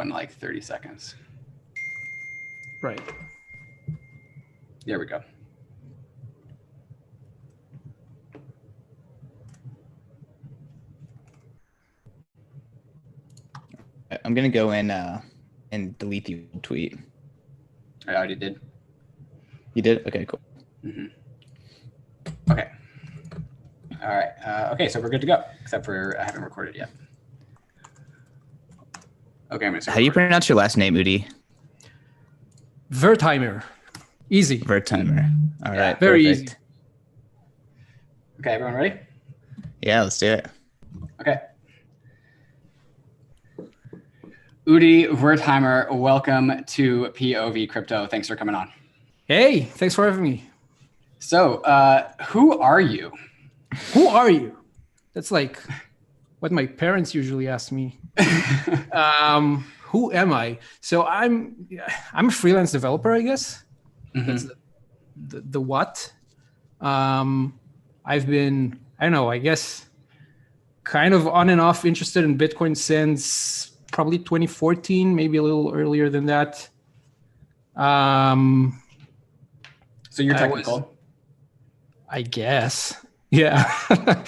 in like 30 seconds. Right. There we go. I'm going to go in and delete the tweet. I already did. You did? Okay, cool. Okay. All right. Okay, so we're good to go, except for I haven't recorded yet. Okay, I'm going to How do you pronounce your last name, Udi? Wertheimer. Easy. Wertheimer. All right. Very perfect. easy. Okay, everyone ready? Yeah, let's do it. Okay. Udi Wertheimer, welcome to POV Crypto. Thanks for coming on. Hey, thanks for having me. So, who are you? Who are you? That's like what my parents usually ask me. Who am I? So I'm a freelance developer, I guess. That's the what. I've been, I don't know, I guess kind of on and off interested in Bitcoin since probably 2014, maybe a little earlier than that. So you're technical? I guess. Yeah.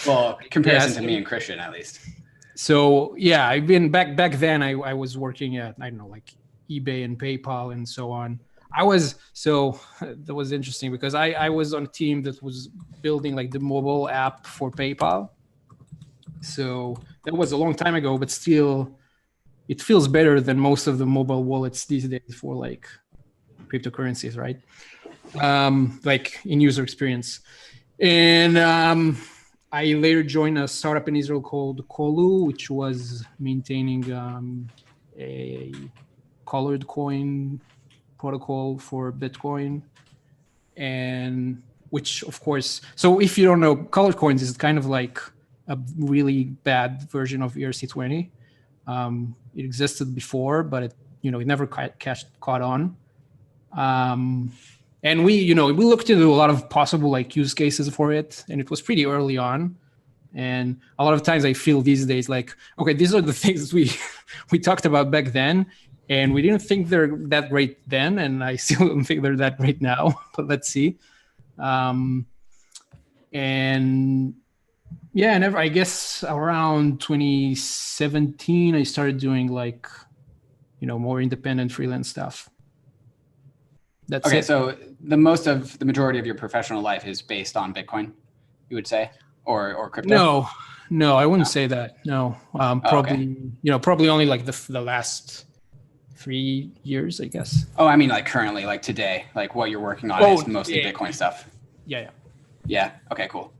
Well, comparison Yes. to me and Christian, at least. So yeah, I've been back then. I was working at, I don't know, like eBay and PayPal and so on. That was interesting because I was on a team that was building like the mobile app for PayPal. So that was a long time ago, but still, it feels better than most of the mobile wallets these days for like cryptocurrencies, right? Like in user experience. And I later joined a startup in Israel called Kolu, which was maintaining a colored coin protocol for Bitcoin. And which, of course, so if you don't know, colored coins is kind of like a really bad version of ERC20. It existed before, but it never caught on. And we looked into a lot of possible like use cases for it, and it was pretty early on. And a lot of times I feel these days like, okay, these are the things we talked about back then, and we didn't think they're that great then, and I still don't think they're that great now. But let's see. And yeah, and I guess around 2017 I started doing like, more independent freelance stuff. That's Okay, it. so the majority of your professional life is based on Bitcoin, you would say, or crypto? No, I wouldn't say that. No, probably, okay. Probably only like the last 3 years, I guess. Oh, I mean, like currently, like today, like what you're working on is mostly Bitcoin stuff. Yeah. Yeah. Okay, cool.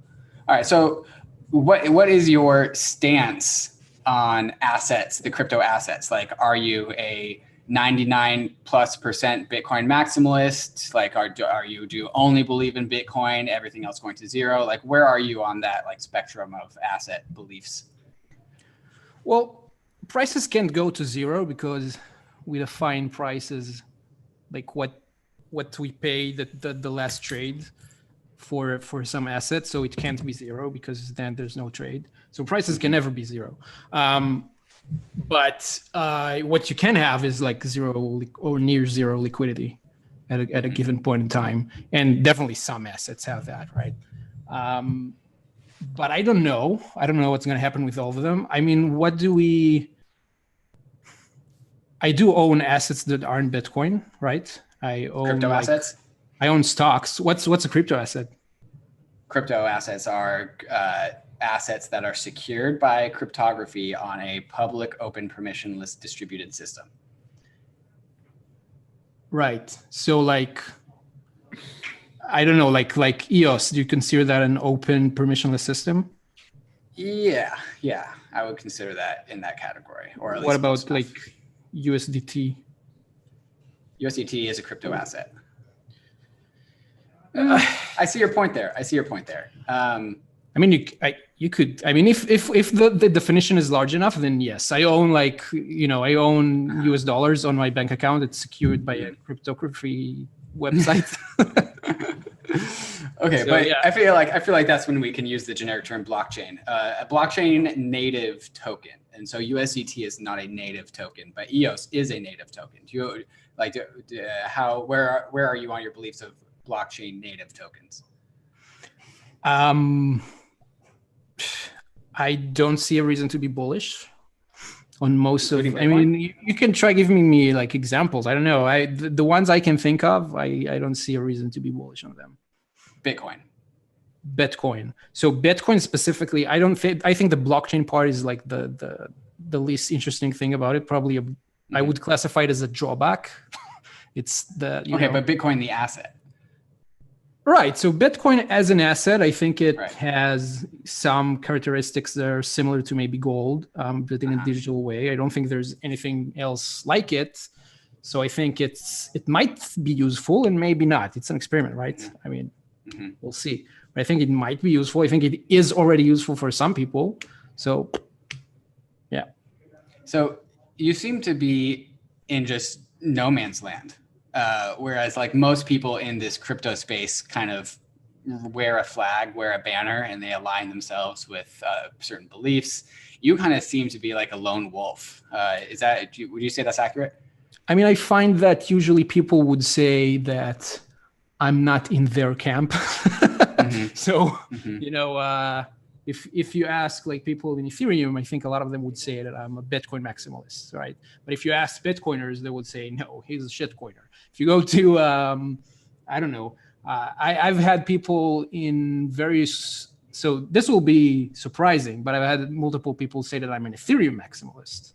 All right. So what is your stance on assets, the crypto assets? Like, are you a 99+% Bitcoin maximalist? Like, do you only believe in Bitcoin, everything else going to zero? Like, where are you on that like spectrum of asset beliefs? Well, prices can't go to zero because we define prices like what we pay the last trade for some assets. So it can't be zero because then there's no trade. So prices can never be zero. But what you can have is like zero or near zero liquidity at a given point in time. And definitely some assets have that, right? But I don't know. I don't know what's going to happen with all of them. I mean, I do own assets that aren't Bitcoin, right? I own crypto assets? I own stocks. What's a crypto asset? Crypto assets are assets that are secured by cryptography on a public, open, permissionless distributed system. Right. So like, I don't know, like EOS, do you consider that an open permissionless system? Yeah, I would consider that in that category. Or at least what about like USDT? USDT is a crypto asset. I see your point there. I mean, you could. I mean, if the definition is large enough, then yes, I own I own US dollars on my bank account. It's secured by a cryptography website. Okay, So, but yeah. I feel like that's when we can use the generic term blockchain. A blockchain native token And so USDT is not a native token, but EOS is a native token. Do you like where are you on your beliefs of blockchain native tokens? I don't see a reason to be bullish on most Including of. I mean, you can try giving me like examples. I don't know. The ones I can think of, I don't see a reason to be bullish on them. Bitcoin. So Bitcoin specifically, I think the blockchain part is like the least interesting thing about it. Probably I would classify it as a drawback. It's the but Bitcoin the asset. Right. So Bitcoin as an asset, I think it has some characteristics that are similar to maybe gold, but in a digital way. I don't think there's anything else like it. So I think it might be useful and maybe not. It's an experiment, right? I mean, we'll see. But I think it might be useful. I think it is already useful for some people. So, yeah. So you seem to be in just no man's land. Whereas like most people in this crypto space kind of wear a flag, wear a banner, and they align themselves with certain beliefs. You kind of seem to be like a lone wolf. Would you say that's accurate? I mean, I find that usually people would say that I'm not in their camp. So, if you ask like people in Ethereum, I think a lot of them would say that I'm a Bitcoin maximalist, right? But if you ask Bitcoiners, they would say, no, he's a shitcoiner. If you go to, I don't know, I've had people in various, so this will be surprising, but I've had multiple people say that I'm an Ethereum maximalist,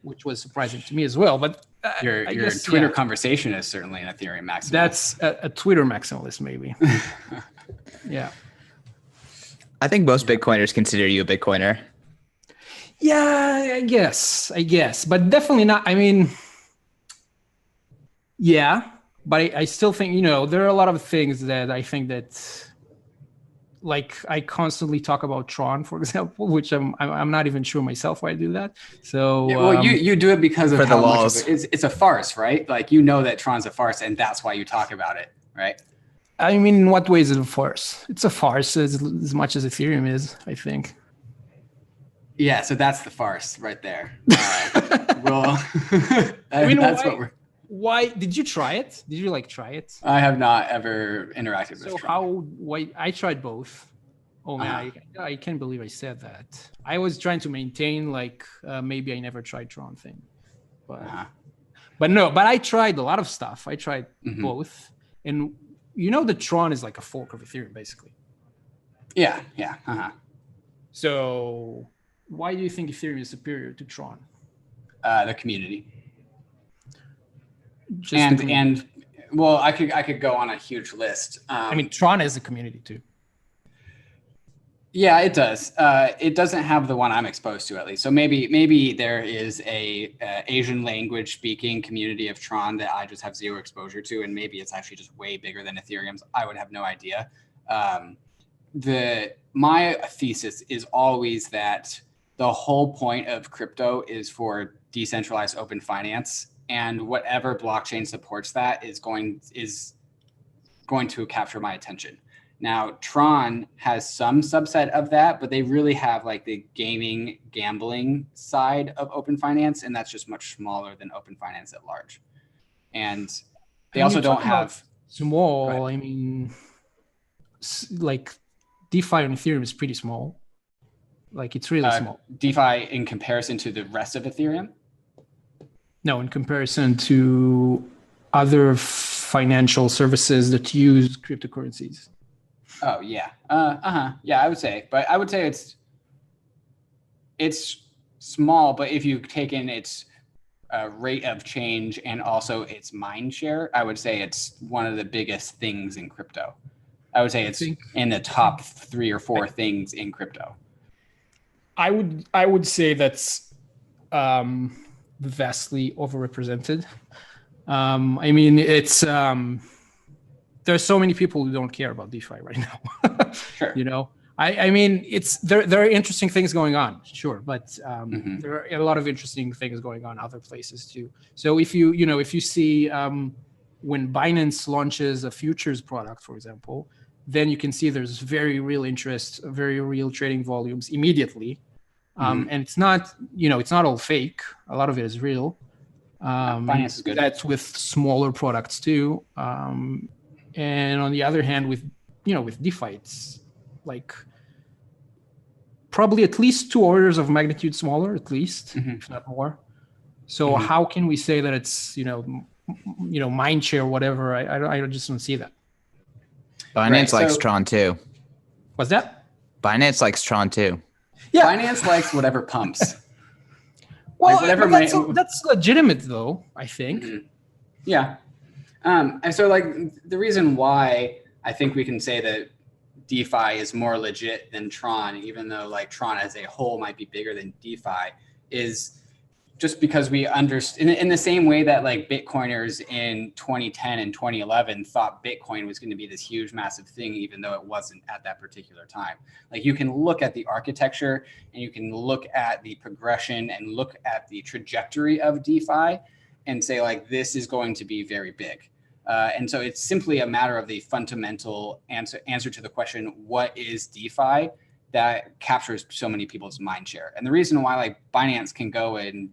which was surprising to me as well. But your Twitter conversation is certainly an Ethereum maximalist. That's a Twitter maximalist, maybe. Yeah. I think most Bitcoiners consider you a Bitcoiner. Yeah, I guess, but definitely not. I mean, yeah, but I still think, there are a lot of things that I think that, like, I constantly talk about Tron, for example, which I'm not even sure myself why I do that. So you do it because of for the how laws. much of it's a farce, right? Like that Tron's a farce, and that's why you talk about it, right? I mean, in what way is it a farce? It's a farce as much as Ethereum is, I think. Yeah, so that's the farce right there. Well, I mean, that's what we're. Why did you try it? Did you try it? I have not ever interacted with Tron. Why I tried both. Oh man, I can't believe I said that. I was trying to maintain maybe I never tried Tron thing, but I tried a lot of stuff. I tried both, and the Tron is like a fork of Ethereum, basically. Yeah. So why do you think Ethereum is superior to Tron? The community. Well, I could go on a huge list. I mean, Tron is a community too. Yeah, it does. It doesn't have the one I'm exposed to, at least. So maybe there is a Asian language speaking community of Tron that I just have zero exposure to, and maybe it's actually just way bigger than Ethereum's. I would have no idea. My thesis is always that the whole point of crypto is for decentralized open finance, and whatever blockchain supports that is going to capture my attention. Now, Tron has some subset of that, but they really have like the gambling side of open finance, and that's just much smaller than open finance at large. And they also don't have small. I mean, like DeFi on Ethereum is pretty small. Like it's really small. DeFi in comparison to the rest of Ethereum? No, in comparison to other financial services that use cryptocurrencies. Oh yeah. Yeah, I would say it's small, but if you take in its rate of change and also its mind share, I would say it's one of the biggest things in crypto. I would say it's in the top 3 or 4 things in crypto. I would say that's vastly overrepresented. I mean, it's there's so many people who don't care about DeFi right now. Sure. I mean, there are interesting things going on, sure, but there are a lot of interesting things going on other places too. So if you see when Binance launches a futures product, for example, then you can see there's very real interest, very real trading volumes immediately. And it's not, it's not all fake. A lot of it is real. Finance is good. That's with smaller products too. And on the other hand, with DeFi, it's like probably at least 2 orders of magnitude smaller, at least, if not more. So how can we say that it's mind share or whatever? I just don't see that. Binance likes Tron too. What's that? Binance likes Tron too. Yeah, Binance likes whatever pumps. Well, like that's legitimate though, I think. Yeah. And so like the reason why I think we can say that DeFi is more legit than Tron, even though like Tron as a whole might be bigger than DeFi, is just because we understand in the same way that like Bitcoiners in 2010 and 2011 thought Bitcoin was going to be this huge, massive thing, even though it wasn't at that particular time. Like you can look at the architecture and you can look at the progression and look at the trajectory of DeFi and say like, this is going to be very big. And so it's simply a matter of the fundamental answer to the question, what is DeFi, that captures so many people's mind share. And the reason why like Binance can go and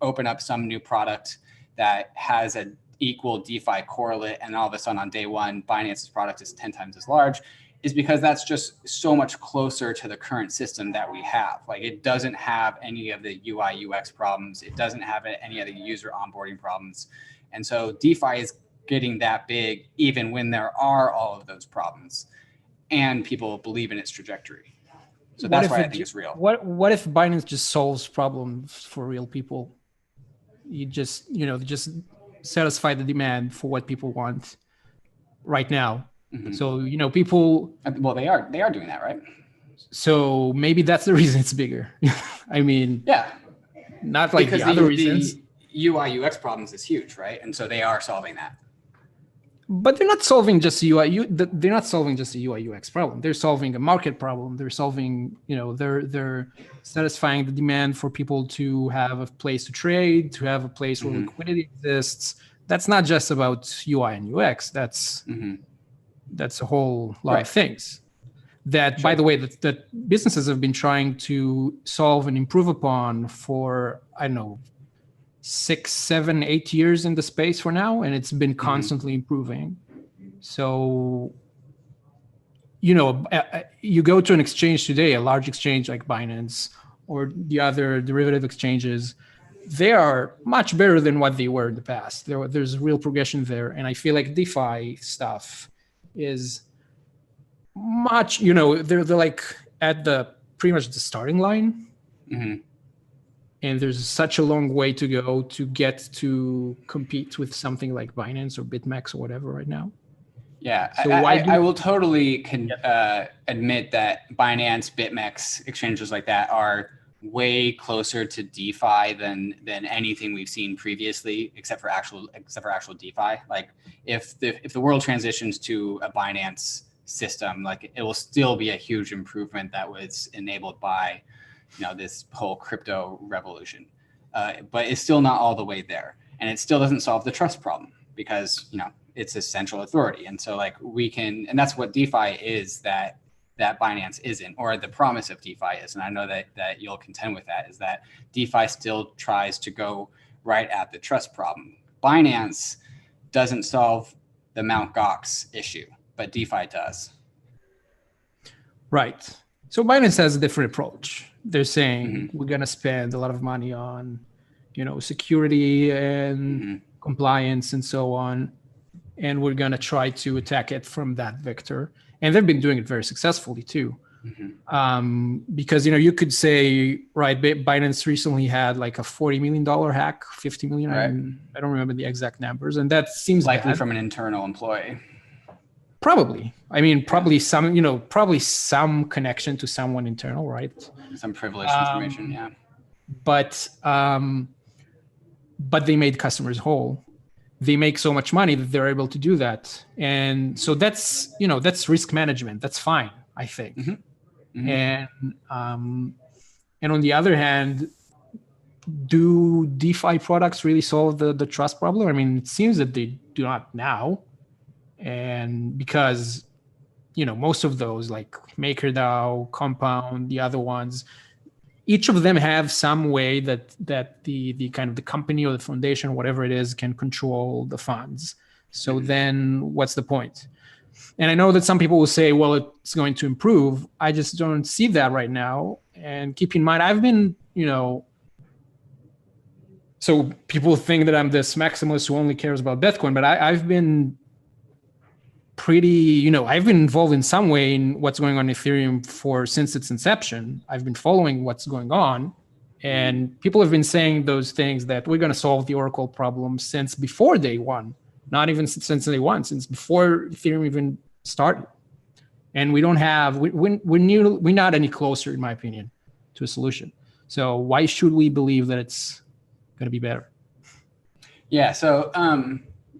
open up some new product that has an equal DeFi correlate, and all of a sudden on day one, Binance's product is 10 times as large, is because that's just so much closer to the current system that we have. Like it doesn't have any of the UI UX problems. It doesn't have any of the user onboarding problems. And so DeFi is getting that big even when there are all of those problems and people believe in its trajectory. So that's why I think it's real. What if Binance just solves problems for real people? You just, just satisfy the demand for what people want right now. So, people. Well, they are doing that, right? So maybe that's the reason it's bigger. I mean, yeah, not like because the other reasons. The UI UX problems is huge, right? And so they are solving that. But they're not solving just they're not solving just a UI UX problem. They're solving a market problem. They're solving, they're satisfying the demand for people to have a place to trade, to have a place where liquidity exists. That's not just about UI and UX. That's a whole lot of things. That, by the way, that businesses have been trying to solve and improve upon for, I don't know, 6, 7, 8 years in the space for now, and it's been constantly improving. So, you go to an exchange today, a large exchange like Binance or the other derivative exchanges, they are much better than what they were in the past. There's real progression there, and I feel like DeFi stuff is much, they're like at the pretty much the starting line. And there's such a long way to go to get to compete with something like Binance or BitMEX or whatever right now. Yeah, so I will totally admit that Binance, BitMEX, exchanges like that are way closer to DeFi than anything we've seen previously, except for actual DeFi. Like if the world transitions to a Binance system, like it will still be a huge improvement that was enabled by this whole crypto revolution, but it's still not all the way there, and it still doesn't solve the trust problem because it's a central authority, and so like and that's what DeFi is that Binance isn't, or the promise of DeFi is, and I know that you'll contend with that, is that DeFi still tries to go right at the trust problem. Binance doesn't solve the Mt. Gox issue, but DeFi does. Right. So Binance has a different approach. They're saying we're going to spend a lot of money on, security and compliance and so on. And we're going to try to attack it from that vector. And they've been doing it very successfully too. Because, you could say, right, Binance recently had like a $40 million hack, 50 million. Right. I don't remember the exact numbers. And that seems likely bad. From an internal employee. Probably. I mean, probably some connection to someone internal, right? Some privileged information, yeah. But they made customers whole. They make so much money that they're able to do that. And so that's risk management. That's fine, I think. And on the other hand, do DeFi products really solve the trust problem? I mean, it seems that they do not now. And because, most of those like MakerDAO, Compound, the other ones, each of them have some way that the kind of the company or the foundation, whatever it is, can control the funds. So then what's the point? And I know that some people will say, well, it's going to improve. I just don't see that right now. And keep in mind, I've been, so people think that I'm this maximalist who only cares about Bitcoin, but I've been pretty, I've been involved in some way in what's going on in Ethereum since its inception. I've been following what's going on. And people have been saying those things that we're going to solve the Oracle problem since before day one. Not even since day one, since before Ethereum even started. And we don't have, we're not any closer, in my opinion, to a solution. So why should we believe that it's going to be better? Yeah, so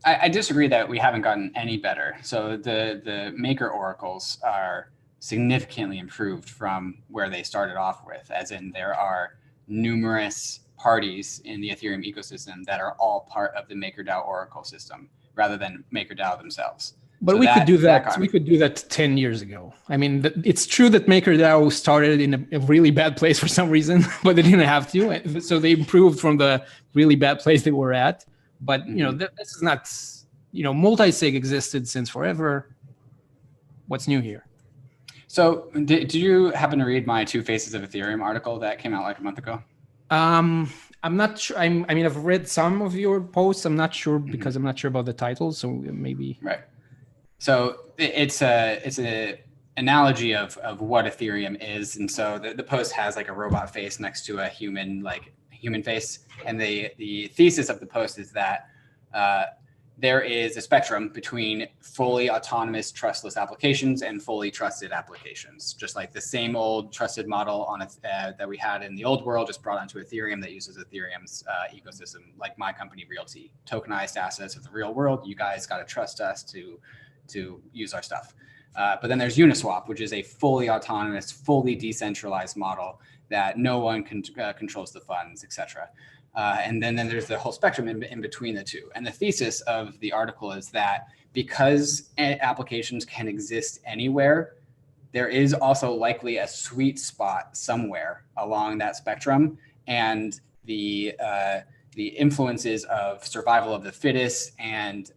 I disagree that we haven't gotten any better. So the maker oracles are significantly improved from where they started off with, as in there are numerous parties in the Ethereum ecosystem that are all part of the MakerDAO oracle system rather than MakerDAO themselves. But we could do that. We could do that 10 years ago. I mean, it's true that MakerDAO started in a really bad place for some reason, but they didn't have to. So they improved from the really bad place they were at. But this is not, multi-sig existed since forever. What's new here? So did you happen to read my Two Faces of Ethereum article that came out like a month ago? I'm not sure. I mean, I've read some of your posts. I'm not sure because I'm not sure about the title. So maybe. Right. So it's an analogy of what Ethereum is. And so the post has like a robot face next to a human face. And the thesis of the post is that there is a spectrum between fully autonomous, trustless applications and fully trusted applications. Just like the same old trusted model that we had in the old world, just brought onto Ethereum that uses Ethereum's ecosystem, like my company, Realty, tokenized assets of the real world. You guys got to trust us to use our stuff. But then there's Uniswap, which is a fully autonomous, fully decentralized model that no one controls the funds, et cetera. And then there's the whole spectrum in between the two. And the thesis of the article is that because applications can exist anywhere, there is also likely a sweet spot somewhere along that spectrum. And the influences of survival of the fittest and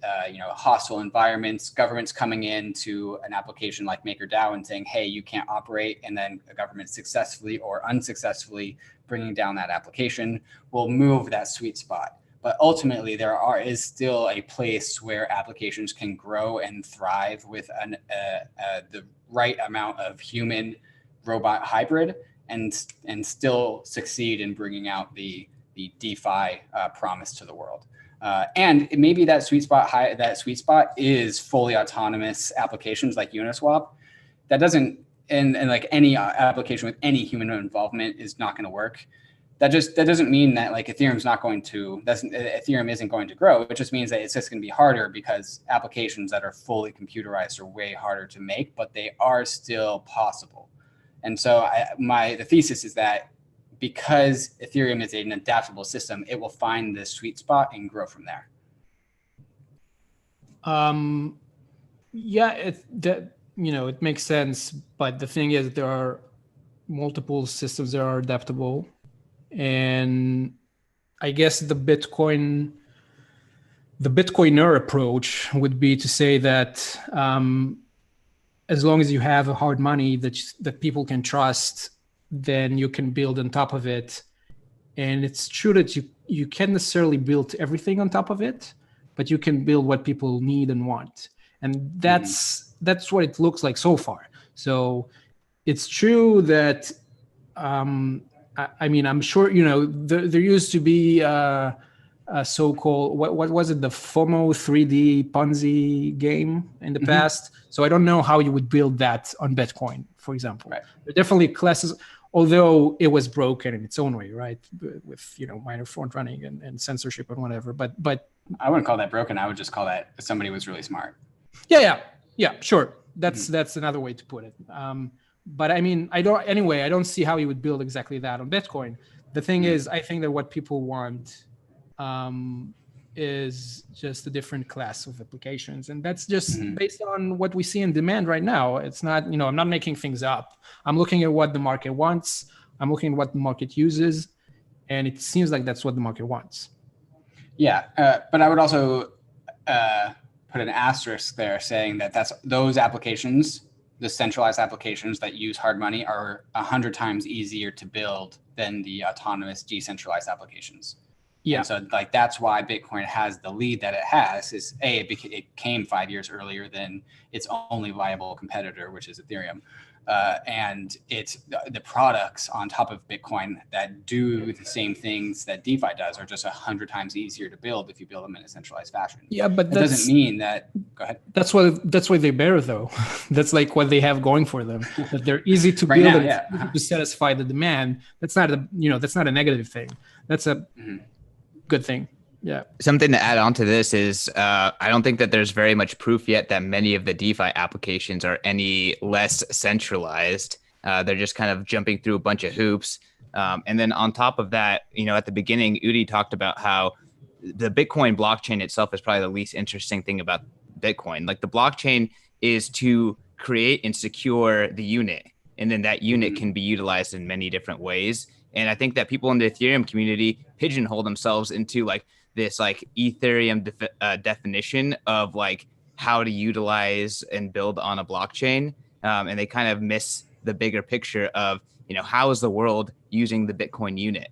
hostile environments, governments coming into an application like MakerDAO and saying, hey, you can't operate, and then a government successfully or unsuccessfully bringing down that application will move that sweet spot. But ultimately, there is still a place where applications can grow and thrive with the right amount of human robot hybrid and still succeed in bringing out the DeFi promise to the world. And maybe that sweet spot is fully autonomous applications like Uniswap. That doesn't, and like any application with any human involvement is not going to work. That doesn't mean that like Ethereum isn't going to grow. It just means that it's just going to be harder because applications that are fully computerized are way harder to make, but they are still possible. And so the thesis is that because Ethereum is an adaptable system, it will find this sweet spot and grow from there. It makes sense. But the thing is, there are multiple systems that are adaptable. And I guess the Bitcoiner approach would be to say that as long as you have a hard money that people can trust, then you can build on top of it. And it's true that you can't necessarily build everything on top of it, but you can build what people need and want. And that's what it looks like so far. So it's true that, I'm sure, there used to be a so-called, what was it? The FOMO 3D Ponzi game in the past. So I don't know how you would build that on Bitcoin, for example. Right. There are definitely classes, although it was broken in its own way, right? With, minor front running and censorship and whatever. But I wouldn't call that broken. I would just call that somebody was really smart. Yeah, sure. That's another way to put it. But I mean, I don't see how you would build exactly that on Bitcoin. The thing is, I think that what people want is just a different class of applications. And that's just based on what we see in demand right now. It's not, I'm not making things up. I'm looking at what the market wants. I'm looking at what the market uses, and it seems like that's what the market wants. Yeah, but I would also put an asterisk there saying that those applications, the centralized applications that use hard money, are 100 times easier to build than the autonomous decentralized applications. Yeah. And so like that's why Bitcoin has the lead that it has. Is it came 5 years earlier than its only viable competitor, which is Ethereum. And it's the products on top of Bitcoin that do the same things that DeFi does are just 100 times easier to build if you build them in a centralized fashion. Yeah, but that doesn't mean that. Go ahead. That's why they're better, though. That's like what they have going for them. That they're easy to Right build now, and yeah. easy to satisfy the demand. That's not a negative thing. That's a good thing. Yeah. Something to add on to this is I don't think that there's very much proof yet that many of the DeFi applications are any less centralized. They're just kind of jumping through a bunch of hoops. And then on top of that, at the beginning, Udi talked about how the Bitcoin blockchain itself is probably the least interesting thing about Bitcoin. Like the blockchain is to create and secure the unit, and then that unit can be utilized in many different ways. And I think that people in the Ethereum community pigeonhole themselves into like this like Ethereum definition of like how to utilize and build on a blockchain. And they kind of miss the bigger picture of, how is the world using the Bitcoin unit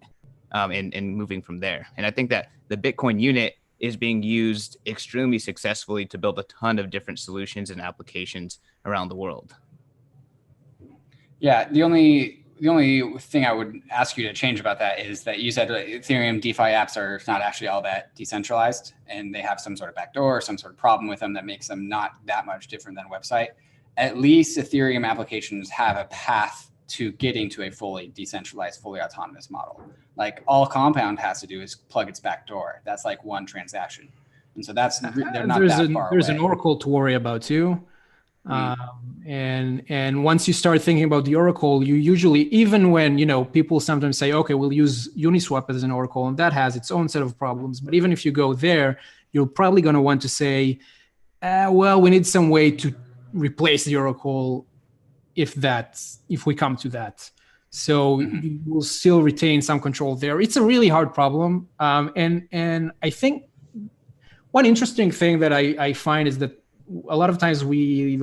and moving from there. And I think that the Bitcoin unit is being used extremely successfully to build a ton of different solutions and applications around the world. Yeah, the only thing I would ask you to change about that is that you said Ethereum DeFi apps are not actually all that decentralized, and they have some sort of backdoor or some sort of problem with them that makes them not that much different than a website. At least Ethereum applications have a path to getting to a fully decentralized, fully autonomous model. Like all Compound has to do is plug its backdoor. That's like one transaction. And so they're not that far away. There's an Oracle to worry about too. And once you start thinking about the Oracle, you usually, even when, people sometimes say, okay, we'll use Uniswap as an Oracle, and that has its own set of problems. But even if you go there, you're probably going to want to say, well, we need some way to replace the Oracle if we come to that. So you will still retain some control there. It's a really hard problem. And I think one interesting thing that I find is that a lot of times we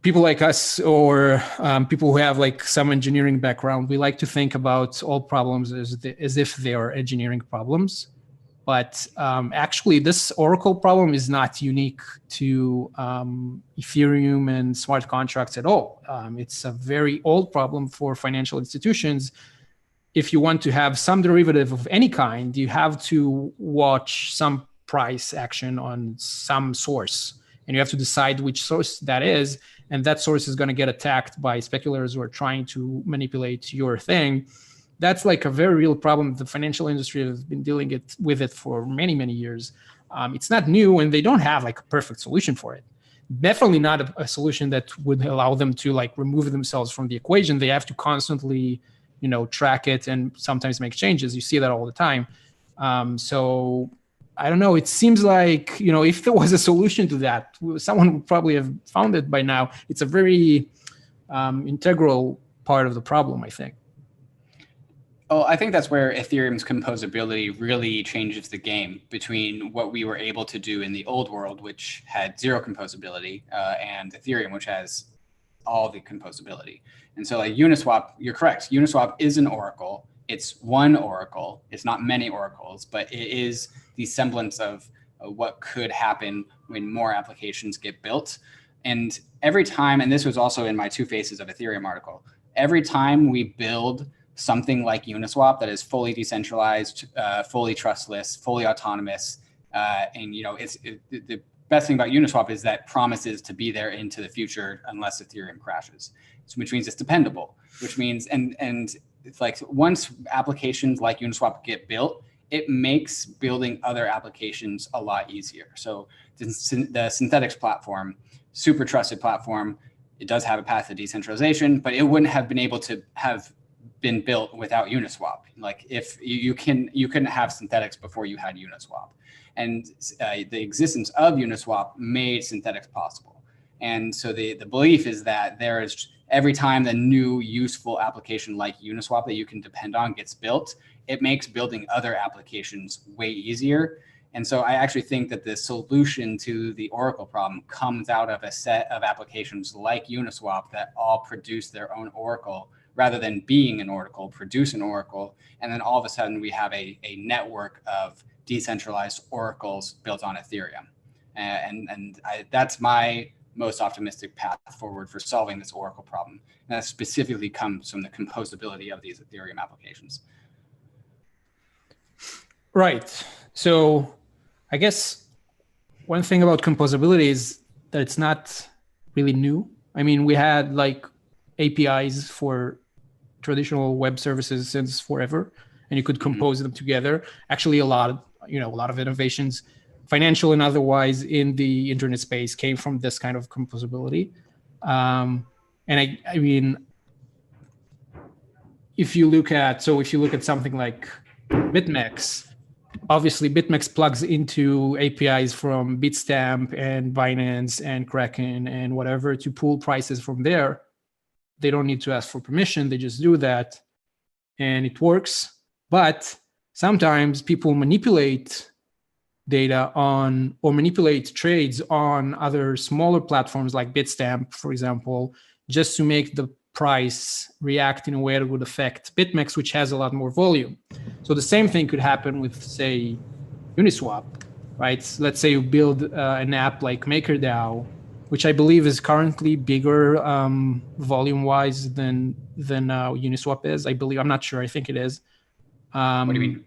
people like us or people who have like some engineering background, we like to think about all problems as if they are engineering problems. But actually, this Oracle problem is not unique to Ethereum and smart contracts at all. It's a very old problem for financial institutions. If you want to have some derivative of any kind, you have to watch some price action on some source, and you have to decide which source that is, and that source is going to get attacked by speculators who are trying to manipulate your thing. That's like a very real problem. The financial industry has been dealing with it for many, many years. It's not new, and they don't have like a perfect solution for it. Definitely not a solution that would allow them to like remove themselves from the equation. They have to constantly, track it and sometimes make changes. You see that all the time. So I don't know. It seems like, if there was a solution to that, someone would probably have found it by now. It's a very integral part of the problem, I think. Well, I think that's where Ethereum's composability really changes the game between what we were able to do in the old world, which had zero composability, and Ethereum, which has all the composability. And so like Uniswap, you're correct. Uniswap is an oracle. It's one oracle. It's not many oracles, but it is the semblance of what could happen when more applications get built. And every time, and this was also in my Two Faces of Ethereum article, every time we build something like Uniswap that is fully decentralized, fully trustless, fully autonomous, and the best thing about Uniswap is that promises to be there into the future unless Ethereum crashes, which means it's dependable, which means and it's like once applications like Uniswap get built, it makes building other applications a lot easier. So the Synthetics platform, super trusted platform, it does have a path to decentralization, but it wouldn't have been able to have been built without Uniswap. Like if you couldn't have Synthetics before you had Uniswap, and the existence of Uniswap made Synthetics possible. And so the belief is that there is every time the new useful application like Uniswap that you can depend on gets built, it makes building other applications way easier. And so I actually think that the solution to the Oracle problem comes out of a set of applications like Uniswap that all produce their own Oracle rather than being an Oracle, produce an Oracle. And then all of a sudden we have a network of decentralized Oracles built on Ethereum. That's my most optimistic path forward for solving this Oracle problem. And that specifically comes from the composability of these Ethereum applications. Right. So I guess one thing about composability is that it's not really new. I mean, we had like APIs for traditional web services since forever, and you could compose them together. Actually, a lot of innovations, financial and otherwise, in the internet space came from this kind of composability. And I mean, if you look at something like BitMEX, obviously BitMEX plugs into APIs from Bitstamp and Binance and Kraken and whatever to pull prices from there. They don't need to ask for permission. They just do that and it works. But sometimes people manipulate data on or manipulate trades on other smaller platforms like Bitstamp, for example, just to make the price react in a way that would affect BitMEX, which has a lot more volume. So the same thing could happen with, say, Uniswap, right? So let's say you build an app like MakerDAO, which I believe is currently bigger volume-wise than Uniswap is. I believe, I'm not sure. I think it is. What do you mean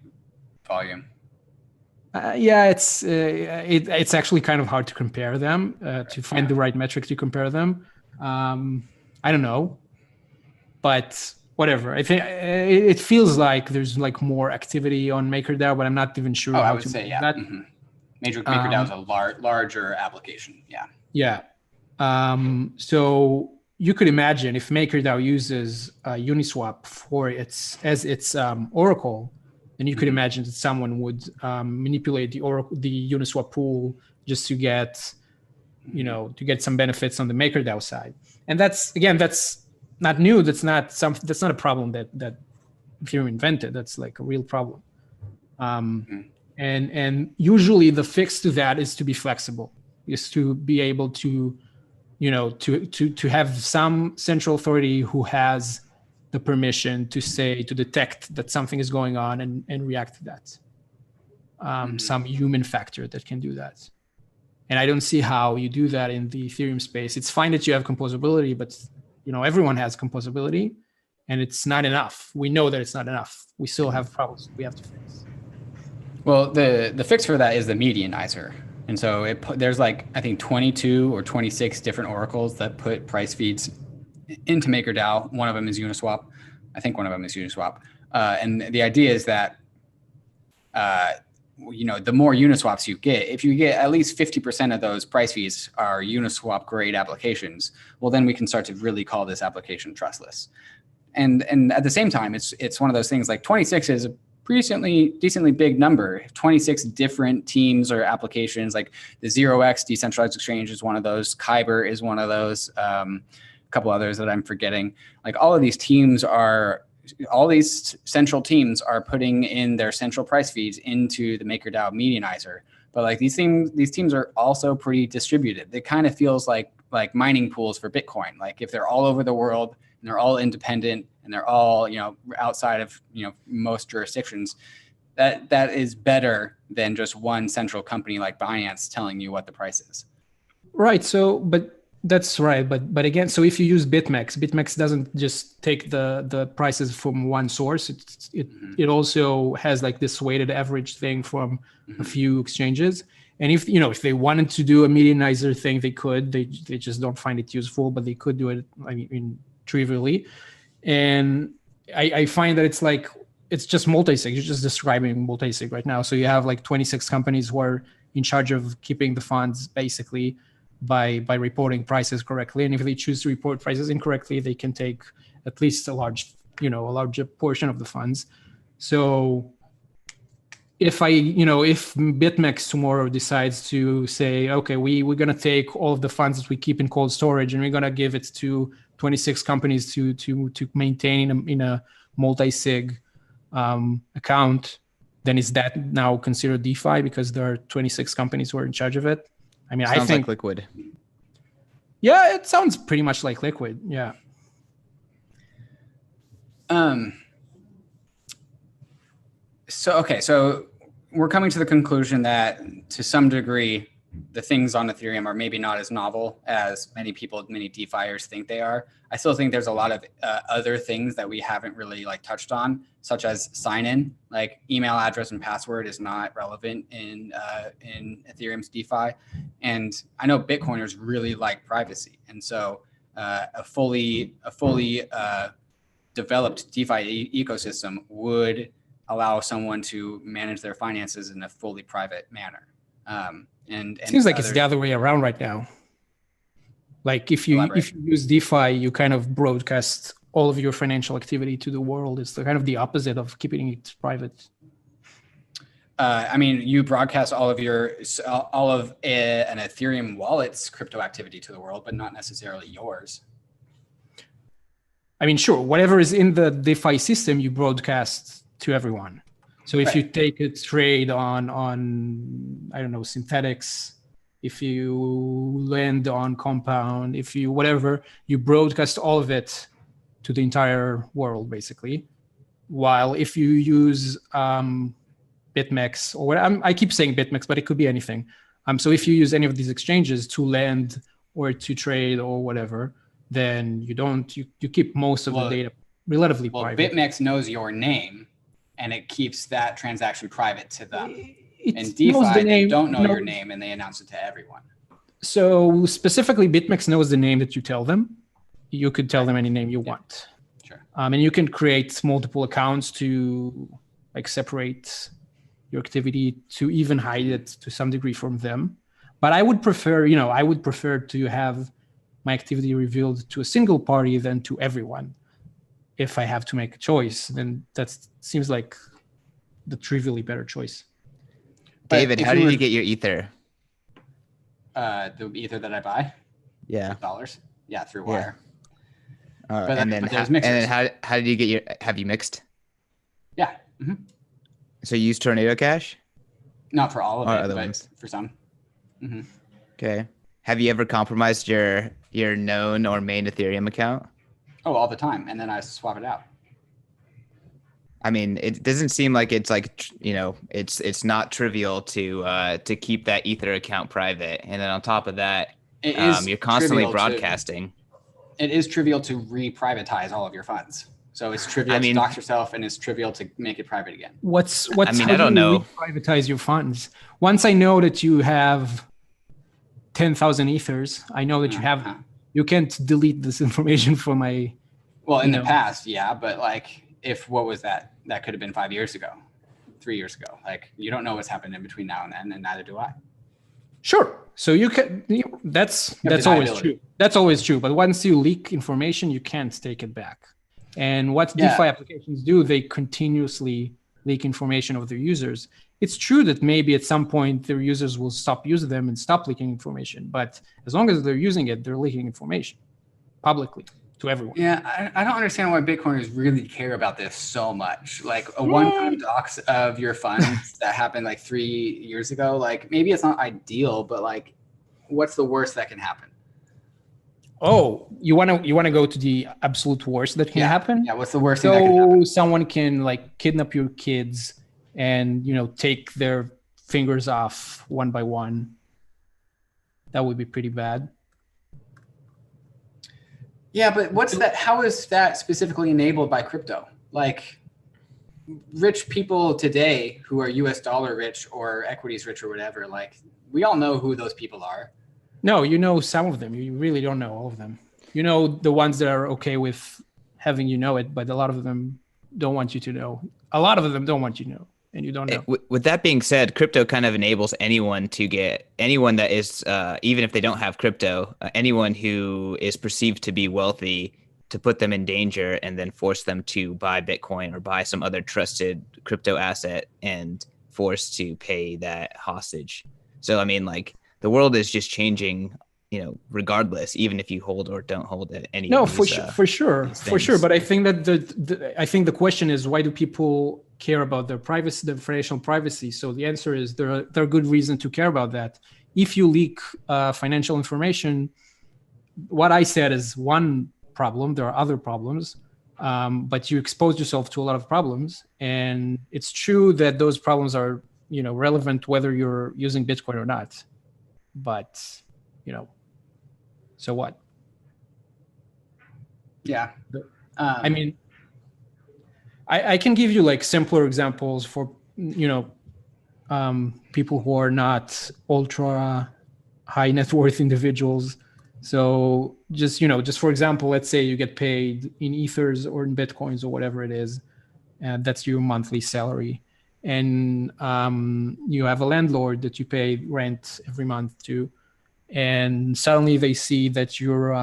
volume? Yeah, it's actually kind of hard to compare them, to find the right metric to compare them. I don't know, but whatever. I think it feels like there's like more activity on MakerDAO, but I'm not even sure. I would say that. Mm-hmm. MakerDAO is a larger application. Yeah. Yeah. So you could imagine if MakerDAO uses Uniswap for its Oracle, then you could imagine that someone would manipulate the Uniswap pool just to get some benefits on the MakerDAO side. And that's not new. That's not a problem that Ethereum invented. That's like a real problem. And usually the fix to that is to be flexible, is to be able to have some central authority who has the permission to detect that something is going on and react to that. Some human factor that can do that. And I don't see how you do that in the Ethereum space. It's fine that you have composability, but everyone has composability, and it's not enough. We know that it's not enough. We still have problems we have to fix. Well, the fix for that is the medianizer. And so there's like, I think 22 or 26 different oracles that put price feeds into MakerDAO. One of them is Uniswap. I think one of them is Uniswap. And the idea is that, the more Uniswaps you get, if you get at least 50% of those price feeds are Uniswap grade applications, well, then we can start to really call this application trustless. And at the same time, it's one of those things like 26 is a decently big number. 26 different teams or applications, like the 0x decentralized exchange is one of those. Kyber is one of those. A couple others that I'm forgetting. Like all these central teams are putting in their central price feeds into the MakerDAO medianizer. But like these teams are also pretty distributed. It kind of feels like mining pools for Bitcoin. Like if they're all over the world and they're all independent and they're all, outside of, most jurisdictions, that is better than just one central company like Binance telling you what the price is. Right. So, but that's right. But again, so if you use BitMEX doesn't just take the prices from one source. It also has like this weighted average thing from a few exchanges. And if they wanted to do a medianizer thing, they could. They just don't find it useful, but they could do it. I mean, trivially. And I find that it's just multi-sig. You're just describing multi-sig right now. So you have like 26 companies who are in charge of keeping the funds basically by reporting prices correctly. And if they choose to report prices incorrectly, they can take at least a larger portion of the funds. So if BitMEX tomorrow decides to say, okay, we're going to take all of the funds that we keep in cold storage and we're going to give it to 26 companies to maintain in a multi-sig account, then is that now considered DeFi because there are 26 companies who are in charge of it? I mean, Sounds I think like Liquid. Yeah, it sounds pretty much like Liquid. Yeah. So we're coming to the conclusion that to some degree, the things on Ethereum are maybe not as novel as many DeFiers think they are. I still think there's a lot of other things that we haven't really touched on, such as sign-in, like email address and password is not relevant in Ethereum's DeFi. And I know Bitcoiners really like privacy. And so a fully developed DeFi ecosystem would allow someone to manage their finances in a fully private manner. And seems like it's the other way around right now. Like if you use DeFi, you kind of broadcast all of your financial activity to the world. It's kind of the opposite of keeping it private. I mean, you broadcast all of an Ethereum wallet's crypto activity to the world, but not necessarily yours. I mean, sure, whatever is in the DeFi system, you broadcast to everyone. So if you take a trade on I don't know, synthetics, if you land on Compound, if you whatever, you broadcast all of it to the entire world, basically. While if you use BitMEX or I keep saying BitMEX, but it could be anything. So if you use any of these exchanges to lend or to trade or whatever, then you keep most of the data relatively private. BitMEX knows your name, and it keeps that transaction private to them. In DeFi, they don't know your name, and they announce it to everyone. So specifically, BitMEX knows the name that you tell them. You could tell them any name you want. Sure. And you can create multiple accounts to separate your activity, to even hide it to some degree from them. But I would prefer to have my activity revealed to a single party than to everyone. If I have to make a choice, then that seems like the trivially better choice. David, how did you get your Ether? The Ether that I buy? Yeah. Dollars? Yeah, through Wire. And then how did you get have you mixed? Yeah. Mm-hmm. So you use Tornado Cash? Not for all of it, but ones? for some. Mm-hmm. Okay. Have you ever compromised your known or main Ethereum account? Oh, all the time, and then I swap it out. I mean, it doesn't seem like it's it's not trivial to keep that Ether account private, and then on top of that, you're constantly broadcasting. It is trivial to re-privatize all of your funds, so it's trivial to dox yourself, and it's trivial to make it private again. I don't know. Privatize your funds. Once I know that you have 10,000 Ethers, I know that you have. You can't delete this information from my. Well, in the past, yeah, but what was that? That could have been 5 years ago, 3 years ago. You don't know what's happened in between now and then, and neither do I. Sure. So you can. That's always true. That's always true. But once you leak information, you can't take it back. And what DeFi applications do, they continuously leak information of their users. It's true that maybe at some point their users will stop using them and stop leaking information. But as long as they're using it, they're leaking information publicly to everyone. Yeah, I don't understand why Bitcoiners really care about this so much. A one-time dox of your funds that happened 3 years ago. Maybe it's not ideal, but what's the worst that can happen? Oh, you wanna go to the absolute worst that can happen? Yeah, what's the worst thing that can happen? Someone can kidnap your kids and take their fingers off one by one. That would be pretty bad. Yeah, but what's that? How is that specifically enabled by crypto? Rich people today who are US dollar rich or equities rich or whatever, we all know who those people are. No, you know some of them. You really don't know all of them. You know the ones that are okay with having it, but a lot of them don't want you to know. A lot of them don't want you to know. And you don't know. With that being said, crypto kind of enables anyone that is, even if they don't have crypto, anyone who is perceived to be wealthy, to put them in danger and then force them to buy Bitcoin or buy some other trusted crypto asset and forced to pay that hostage. So, I mean, like the world is just changing, regardless, even if you hold or don't hold at any No, of these, for sure. But I think that I think the question is, why do people care about their privacy, their financial privacy? So the answer is there are good reasons to care about that. If you leak financial information, what I said is one problem. There are other problems, but you expose yourself to a lot of problems, and it's true that those problems are relevant whether you're using Bitcoin or not. But so what? Yeah. I mean, I can give you like simpler examples for people who are not ultra high net worth individuals. So just for example, let's say you get paid in ethers or in Bitcoins or whatever it is, and that's your monthly salary, and you have a landlord that you pay rent every month to, and suddenly they see that your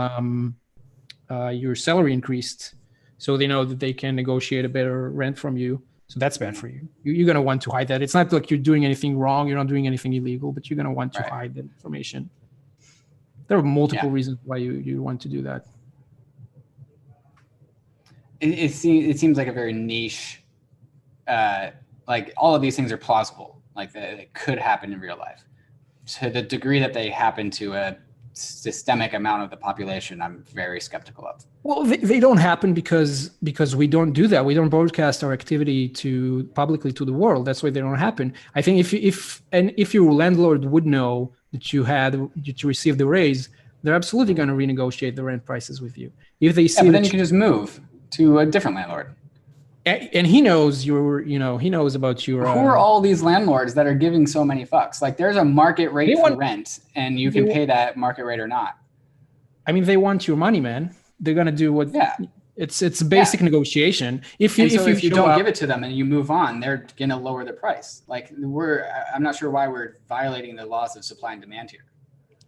salary increased, so they know that they can negotiate a better rent from you. So that's bad for you. You're going to want to hide that. It's not like you're doing anything wrong. You're not doing anything illegal, but you're going to want to hide that information. There are multiple reasons why you want to do that. It seems like a very niche, like all of these things are plausible, like that it could happen in real life. To the degree that they happen to a systemic amount of the population, I'm very skeptical of. Well, they don't happen because we don't do that. We don't broadcast our activity publicly to the world. That's why they don't happen. I think if your landlord would know that you received the raise, they're absolutely going to renegotiate the rent prices with you. If they see, but then you can just move to a different landlord. And he knows he knows about your. Who are all these landlords that are giving so many fucks? Like, there's a market rate for rent, and you can pay that market rate or not. I mean, they want your money, man. They're gonna do what? Yeah. It's a basic negotiation. If you don't give it to them and you move on, they're gonna lower the price. Like, I'm not sure why we're violating the laws of supply and demand here.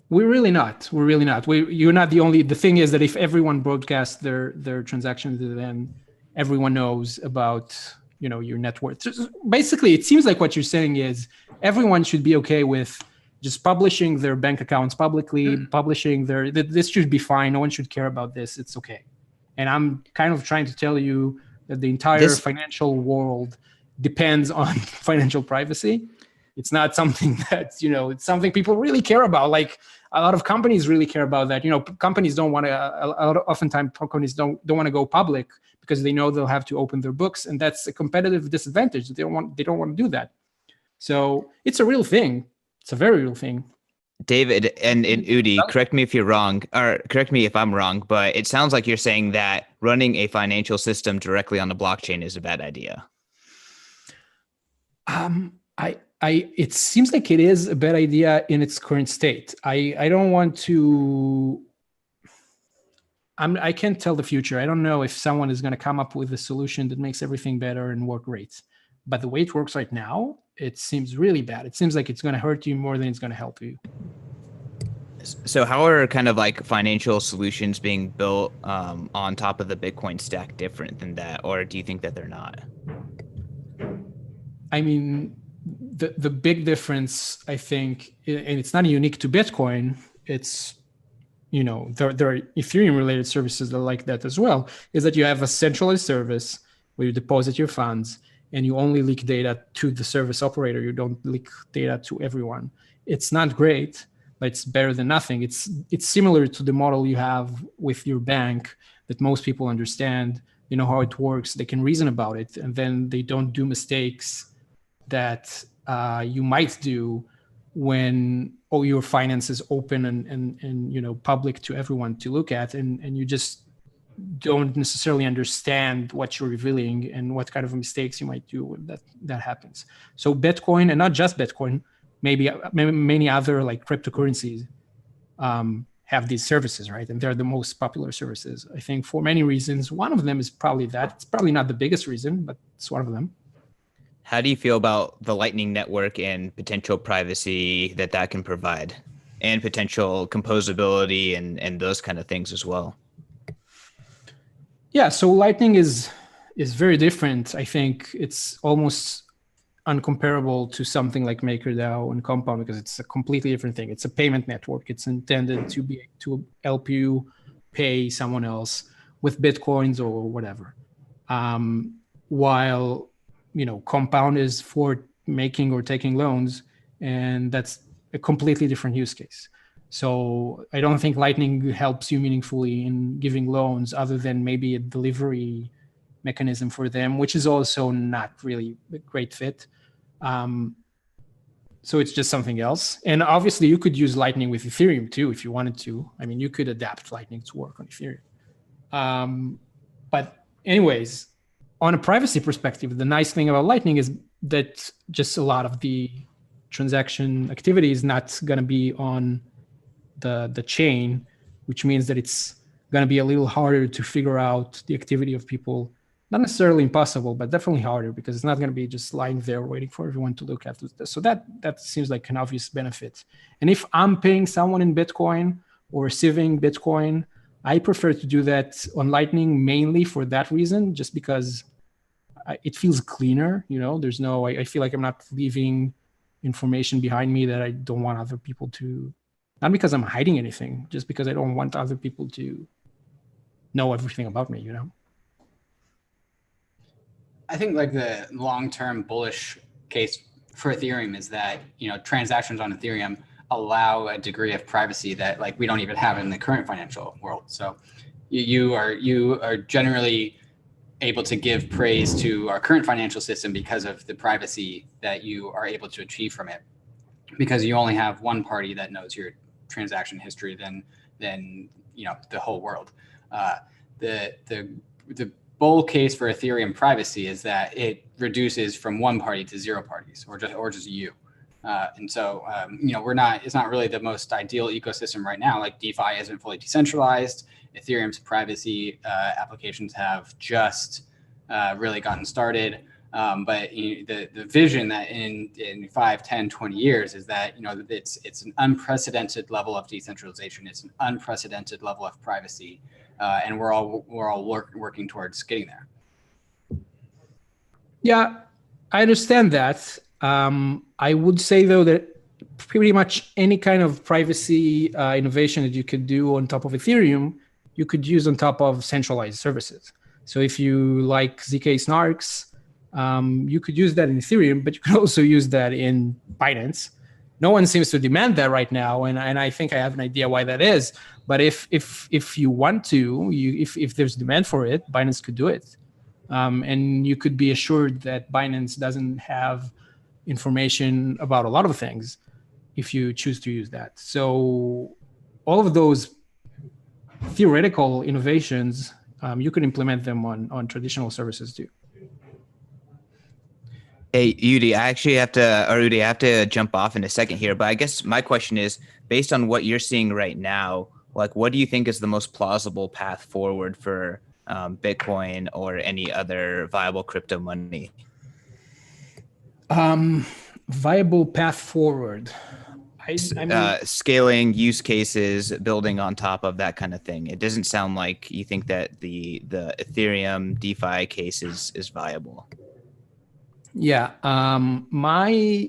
We're really not. You're not the only. The thing is that if everyone broadcasts their transactions, then everyone knows about your net worth. Basically, it seems like what you're saying is everyone should be okay with just publishing their bank accounts publicly, publishing this should be fine. No one should care about this. It's okay. And I'm kind of trying to tell you that the entire financial world depends on financial privacy. It's not something that, it's something people really care about. Like a lot of companies really care about that. Companies don't want to, oftentimes companies don't want to go public because they know they'll have to open their books, and that's a competitive disadvantage. They don't want to do that. So it's a real thing. It's a very real thing. David and Udi, correct me if you're wrong, or correct me if I'm wrong, but it sounds like you're saying that running a financial system directly on the blockchain is a bad idea. It seems like it is a bad idea in its current state. I don't want to. I can't tell the future. I don't know if someone is going to come up with a solution that makes everything better and work great. But the way it works right now, it seems really bad. It seems like it's going to hurt you more than it's going to help you. So how are kind of like financial solutions being built on top of the Bitcoin stack different than that? Or do you think that they're not? I mean, the big difference, I think, and it's not unique to Bitcoin, it's, there are Ethereum related services that are like that as well, is that you have a centralized service where you deposit your funds and you only leak data to the service operator. You don't leak data to everyone. It's not great, but it's better than nothing. It's similar to the model you have with your bank that most people understand. They know how it works. They can reason about it, and then they don't do mistakes that you might do when all your finance is open and public to everyone to look at, and you just don't necessarily understand what you're revealing and what kind of mistakes you might do when that happens. So Bitcoin, and not just Bitcoin, maybe many other like cryptocurrencies have these services, right? And they're the most popular services, I think, for many reasons. One of them is probably that. It's probably not the biggest reason, but it's one of them. How do you feel about the Lightning Network and potential privacy that can provide, and potential composability and those kind of things as well? Yeah, so Lightning is very different. I think it's almost uncomparable to something like MakerDAO and Compound because it's a completely different thing. It's a payment network. It's intended to help you pay someone else with Bitcoins or whatever. While, Compound is for making or taking loans, and that's a completely different use case. So I don't think Lightning helps you meaningfully in giving loans other than maybe a delivery mechanism for them, which is also not really a great fit. So it's just something else. And obviously you could use Lightning with Ethereum too, if you wanted to. I mean, you could adapt Lightning to work on Ethereum. But anyways, on a privacy perspective, the nice thing about Lightning is that just a lot of the transaction activity is not going to be on the chain, which means that it's going to be a little harder to figure out the activity of people. Not necessarily impossible, but definitely harder because it's not going to be just lying there waiting for everyone to look at this. So that seems like an obvious benefit. And if I'm paying someone in Bitcoin or receiving Bitcoin, I prefer to do that on Lightning mainly for that reason, just because it feels cleaner. There's no, I feel like I'm not leaving information behind me that I don't want other people to, not because I'm hiding anything, just because I don't want other people to know everything about me, I think like the long-term bullish case for Ethereum is that, transactions on Ethereum allow a degree of privacy that like we don't even have in the current financial world. So you are generally able to give praise to our current financial system because of the privacy that you are able to achieve from it, because you only have one party that knows your transaction history than the whole world. The bull case for Ethereum privacy is that it reduces from one party to zero parties, or just you. And so, it's not really the most ideal ecosystem right now. Like DeFi isn't fully decentralized. Ethereum's privacy applications have just really gotten started. But the vision that in 5, 10, 20 years is that, it's an unprecedented level of decentralization. It's an unprecedented level of privacy. And we're all working towards getting there. Yeah, I understand that. I would say, though, that pretty much any kind of privacy innovation that you could do on top of Ethereum, you could use on top of centralized services. So if you like ZK snarks, you could use that in Ethereum, but you could also use that in Binance. No one seems to demand that right now, and I think I have an idea why that is. But if you want to, if there's demand for it, Binance could do it, and you could be assured that Binance doesn't have information about a lot of things if you choose to use that. So all of those theoretical innovations, you could implement them on traditional services too. Hey, Udi, I have to jump off in a second here, but I guess my question is, based on what you're seeing right now, like, what do you think is the most plausible path forward for Bitcoin or any other viable crypto money? Viable path forward. I mean, scaling use cases, building on top of that kind of thing. It doesn't sound like you think that the Ethereum DeFi case is viable. Yeah. I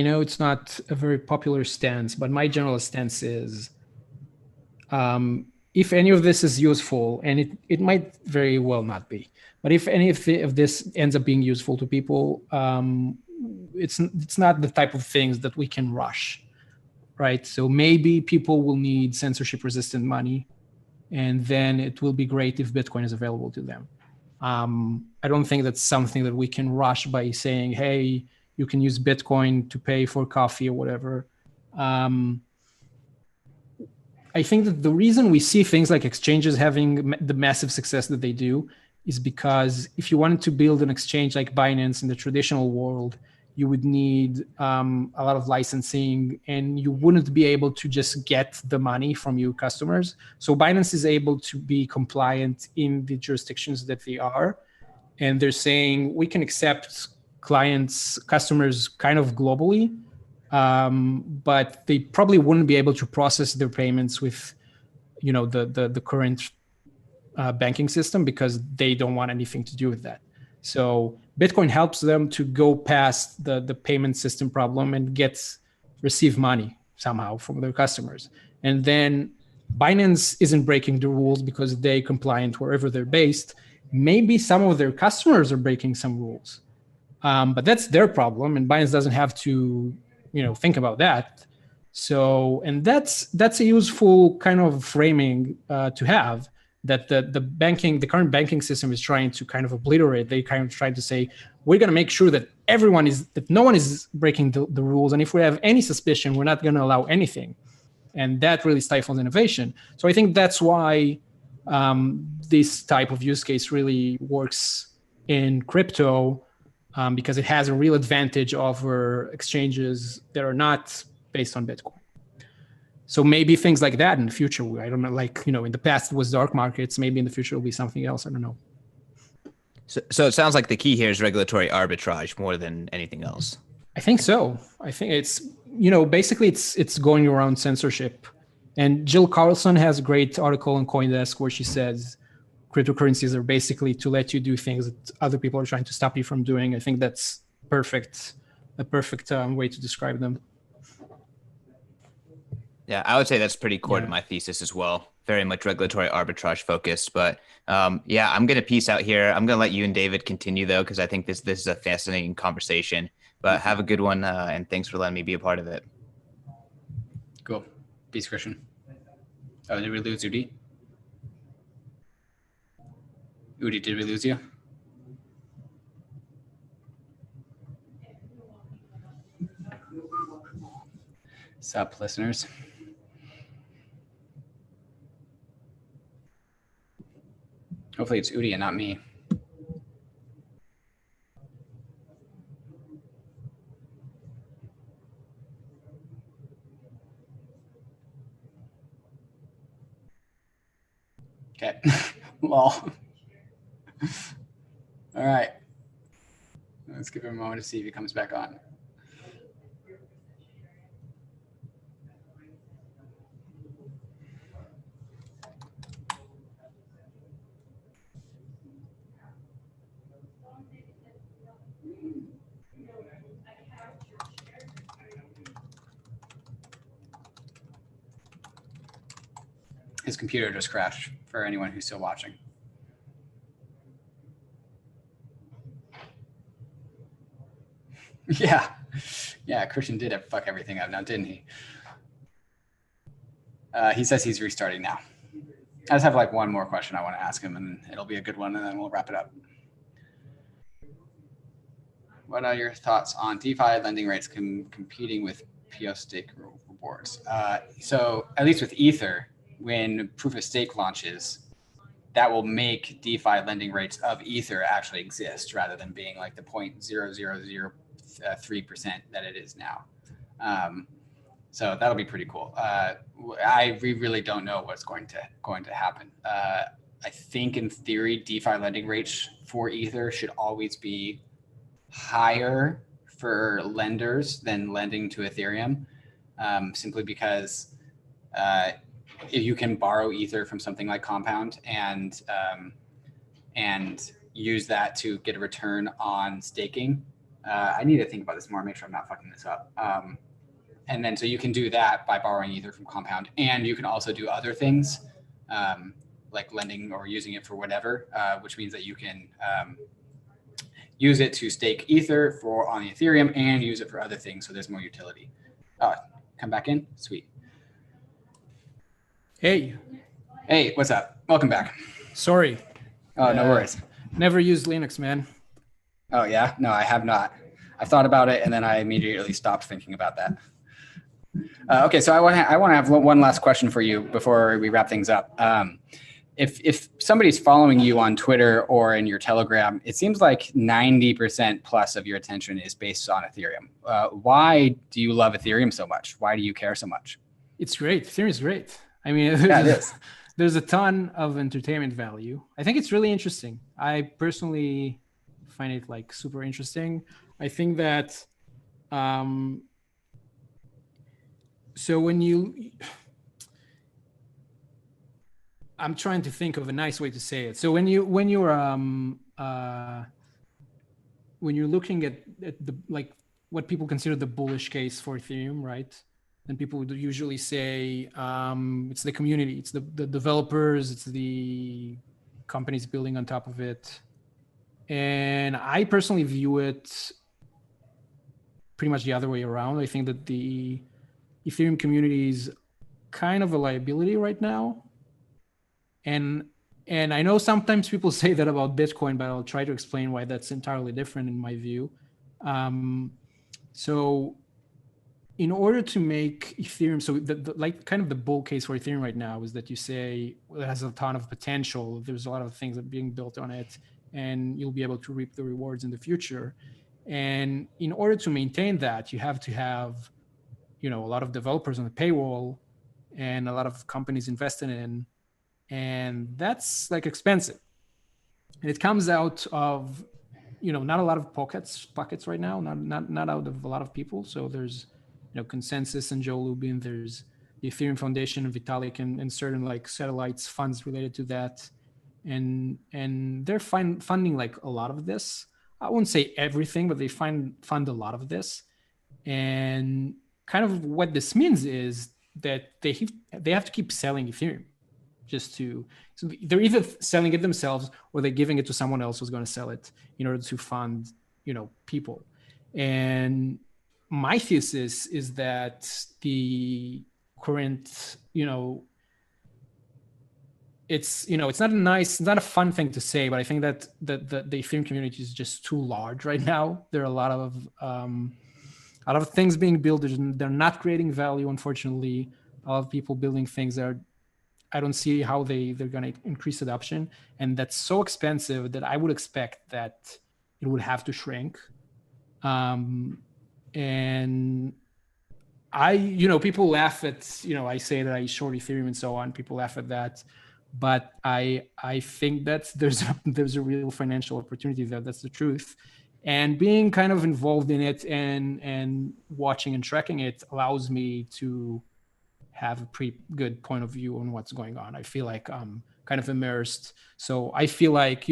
know it's not a very popular stance, but my general stance is, if any of this is useful, and it might very well not be, but if any of this ends up being useful to people, it's not the type of things that we can rush, right? So maybe people will need censorship-resistant money, and then it will be great if Bitcoin is available to them. I don't think that's something that we can rush by saying, hey, you can use Bitcoin to pay for coffee or whatever. I think that the reason we see things like exchanges having the massive success that they do is because if you wanted to build an exchange like Binance in the traditional world, you would need a lot of licensing, and you wouldn't be able to just get the money from your customers. So Binance is able to be compliant in the jurisdictions that they are. And they're saying we can accept customers kind of globally, but they probably wouldn't be able to process their payments with, the current banking system, because they don't want anything to do with that. So Bitcoin helps them to go past the payment system problem and receive money somehow from their customers. And then Binance isn't breaking the rules because they compliant wherever they're based. Maybe some of their customers are breaking some rules, but that's their problem, and Binance doesn't have to, think about that. So, and that's a useful kind of framing to have, that the current banking system is trying to kind of obliterate. They kind of try to say, we're going to make sure that no one is breaking the rules, and if we have any suspicion, we're not going to allow anything. And that really stifles innovation. So I think that's why this type of use case really works in crypto, because it has a real advantage over exchanges that are not based on Bitcoin. So maybe things like that in the future, I don't know, like, in the past it was dark markets, maybe in the future it'll be something else. I don't know. So it sounds like the key here is regulatory arbitrage more than anything else. I think so. I think it's, basically it's going around censorship. And Jill Carlson has a great article on CoinDesk where she says cryptocurrencies are basically to let you do things that other people are trying to stop you from doing. I think that's a perfect way to describe them. Yeah, I would say that's pretty core to my thesis as well. Very much regulatory arbitrage focused. But yeah, I'm going to peace out here. I'm going to let you and David continue, though, because I think this is a fascinating conversation. But have a good one, and thanks for letting me be a part of it. Cool. Peace, Christian. Oh, did we lose Udi? Udi, did we lose you? Sup, listeners? Hopefully it's Udi and not me. Okay. Lol. All right. Let's give him a moment to see if he comes back on. His computer just crashed, for anyone who's still watching. Yeah, Christian did fuck everything up now, didn't he? He says he's restarting now. I just have like one more question I want to ask him, and it'll be a good one, and then we'll wrap it up. What are your thoughts on DeFi lending rates competing with PO stake rewards? So at least with Ether, when proof of stake launches, that will make DeFi lending rates of Ether actually exist rather than being like the 0.0003% that it is now. So that'll be pretty cool. We really don't know what's going to happen. I think in theory, DeFi lending rates for Ether should always be higher for lenders than lending to Ethereum, simply because you can borrow Ether from something like Compound and use that to get a return on staking. I need to think about this more, make sure I'm not fucking this up. And then so you can do that by borrowing Ether from Compound, and you can also do other things like lending or using it for whatever, which means that you can use it to stake Ether on Ethereum and use it for other things. So there's more utility. Come back in. Sweet. Hey, what's up? Welcome back. Sorry. Oh, no worries. Never used Linux, man. Oh yeah? No, I have not. I've thought about it and then I immediately stopped thinking about that. Okay, so I want to have one last question for you before we wrap things up. If somebody's following you on Twitter or in your Telegram, it seems like 90% plus of your attention is based on Ethereum. Why do you love Ethereum so much? Why do you care so much? It's great. Ethereum is great. I mean, yeah, it is. There's a ton of entertainment value. I think it's really interesting. I personally find it like super interesting. I think that so I'm trying to think of a nice way to say it. So when you're when you're looking at the like what people consider the bullish case for Ethereum, right? And people would usually say it's the community, it's the developers, it's the companies building on top of it. And I personally view it pretty much the other way around. I think that the Ethereum community is kind of a liability right now. And I know sometimes people say that about Bitcoin, but I'll try to explain why that's entirely different in my view. So in order to make Ethereum, so like kind of the bull case for Ethereum right now is that you say, well, it has a ton of potential. There's a lot of things that are being built on it, and you'll be able to reap the rewards in the future. And in order to maintain that, you have to have, a lot of developers on the paywall and a lot of companies invested in, and that's like expensive. And it comes out of, not a lot of pockets right now, not out of a lot of people. So there's, Consensus and Joe Lubin, there's the Ethereum Foundation and Vitalik and certain like satellites funds related to that. And they're funding like a lot of this. I wouldn't say everything, but they fund a lot of this. And kind of what this means is that they have to keep selling Ethereum so they're either selling it themselves or they're giving it to someone else who's going to sell it in order to fund, people. And my thesis is that the current, it's not a fun thing to say, but I think that the Ethereum community is just too large right now. There are a lot of things being built. They're not creating value, unfortunately. A lot of people building things that I don't see how they're going to increase adoption. And that's so expensive that I would expect that it would have to shrink. And people laugh at, I say that I short Ethereum and so on. People laugh at that. But I think that there's a real financial opportunity there. That's the truth. And being kind of involved in it and watching and tracking it allows me to have a pretty good point of view on what's going on. I feel like I'm kind of immersed. So I feel like,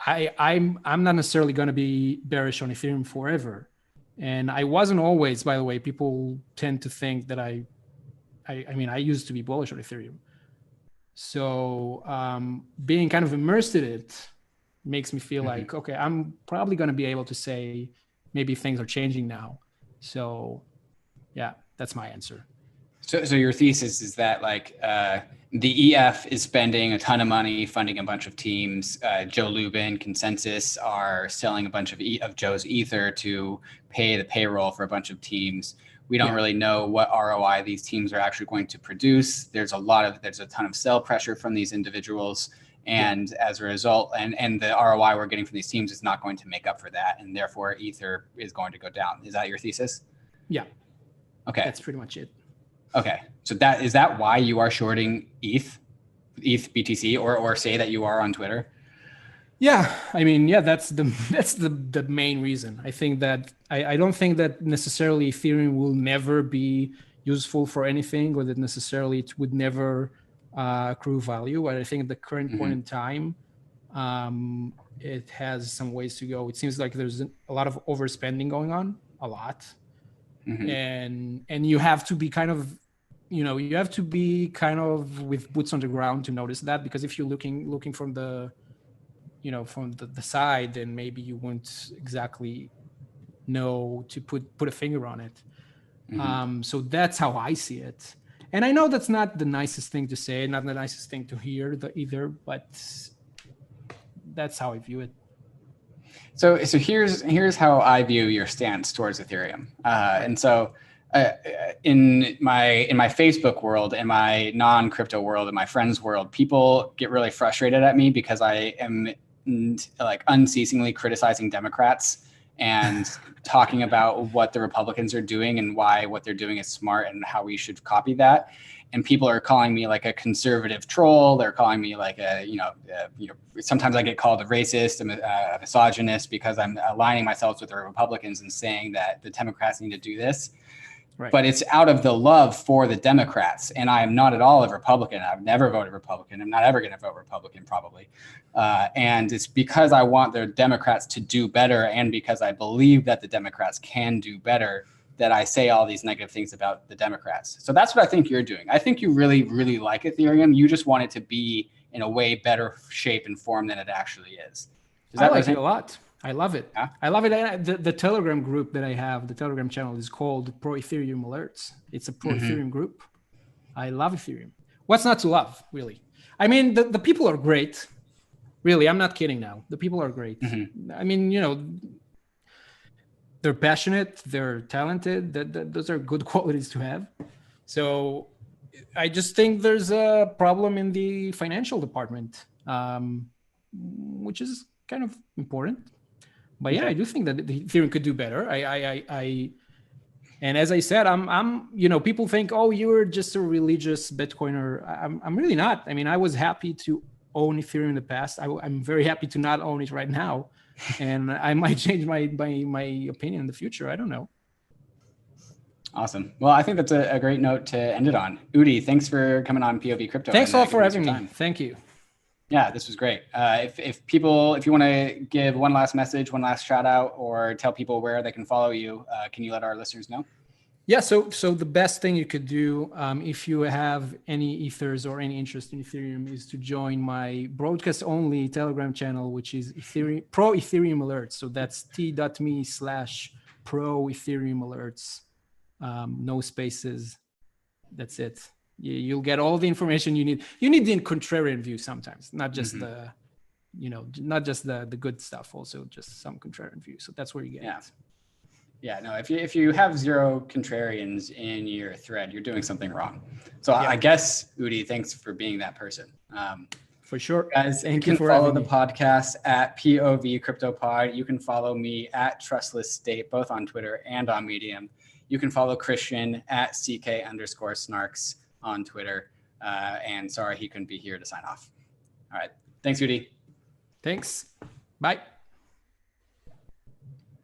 I'm not necessarily going to be bearish on Ethereum forever. And I wasn't always, by the way. People tend to think that I used to be bullish on Ethereum. So being kind of immersed in it makes me feel like, okay, I'm probably going to be able to say maybe things are changing now. So yeah, that's my answer. So your thesis is that like the EF is spending a ton of money funding a bunch of teams. Joe Lubin, Consensus are selling a bunch of Joe's Ether to pay the payroll for a bunch of teams. We don't really know what ROI these teams are actually going to produce. There's a ton of sell pressure from these individuals. And as a result, and the ROI we're getting from these teams is not going to make up for that. And therefore Ether is going to go down. Is that your thesis? Yeah. Okay. That's pretty much it. Okay. So is that why you are shorting ETH BTC or say that you are on Twitter? Yeah, that's the main reason. I think that I don't think that necessarily Ethereum will never be useful for anything, or that necessarily it would never accrue value. But I think at the current point in time, it has some ways to go. It seems like there's a lot of overspending going on, a lot. And you have to be kind of, with boots on the ground to notice that, because if you're looking from the side, then maybe you won't exactly know to put a finger on it. So that's how I see it. And I know that's not the nicest thing to say, not the nicest thing to hear either, but that's how I view it. So here's how I view your stance towards Ethereum. And so in my Facebook world, in my non-crypto world, in my friends world, people get really frustrated at me because I am like unceasingly criticizing Democrats and talking about what the Republicans are doing and why what they're doing is smart and how we should copy that. And people are calling me like a conservative troll. They're calling me like sometimes I get called a racist, a misogynist, because I'm aligning myself with the Republicans and saying that the Democrats need to do this. Right. But it's out of the love for the Democrats. And I am not at all a Republican. I've never voted Republican. I'm not ever going to vote Republican, probably. And it's because I want the Democrats to do better, and because I believe that the Democrats can do better, that I say all these negative things about the Democrats. So that's what I think you're doing. I think you really, really like Ethereum. You just want it to be in a way better shape and form than it actually is. I like it a lot. I love it. Yeah? I love it. The Telegram group that I have, the Telegram channel, is called Pro Ethereum Alerts. It's a pro Ethereum group. I love Ethereum. What's not to love, really? I mean, the people are great. Really, I'm not kidding now. The people are great. I mean, you know, they're passionate, they're talented. Those are good qualities to have. So I just think there's a problem in the financial department, which is kind of important. But yeah, I do think that the Ethereum could do better. And as I said, I'm, you know, people think, oh, you're just a religious Bitcoiner. I'm really not. I mean, I was happy to own Ethereum in the past. I'm very happy to not own it right now. And I might change my opinion in the future. I don't know. Awesome. Well, I think that's a great note to end it on. Udi, thanks for coming on POV Crypto. Thanks all for having me. Thank you. Yeah, this was great. If you want to give one last message, one last shout out, or tell people where they can follow you, can you let our listeners know? Yeah, so the best thing you could do if you have any ethers or any interest in Ethereum is to join my broadcast only Telegram channel, which is Pro Ethereum Alerts. So that's t.me/pro Ethereum Alerts. No spaces. That's it. You'll get all the information you need. You need the contrarian view sometimes, not just the, you know, not just the good stuff, also just some contrarian view. So that's where you get it. Yeah, no, if you have zero contrarians in your thread, you're doing something wrong. So I guess, Udi, thanks for being that person. For sure. Guys, you can follow the podcast at POV CryptoPod. You can follow me at Trustless State, both on Twitter and on Medium. You can follow Christian at CK_snarks on Twitter. And sorry, he couldn't be here to sign off. All right. Thanks, Udi. Thanks. Bye.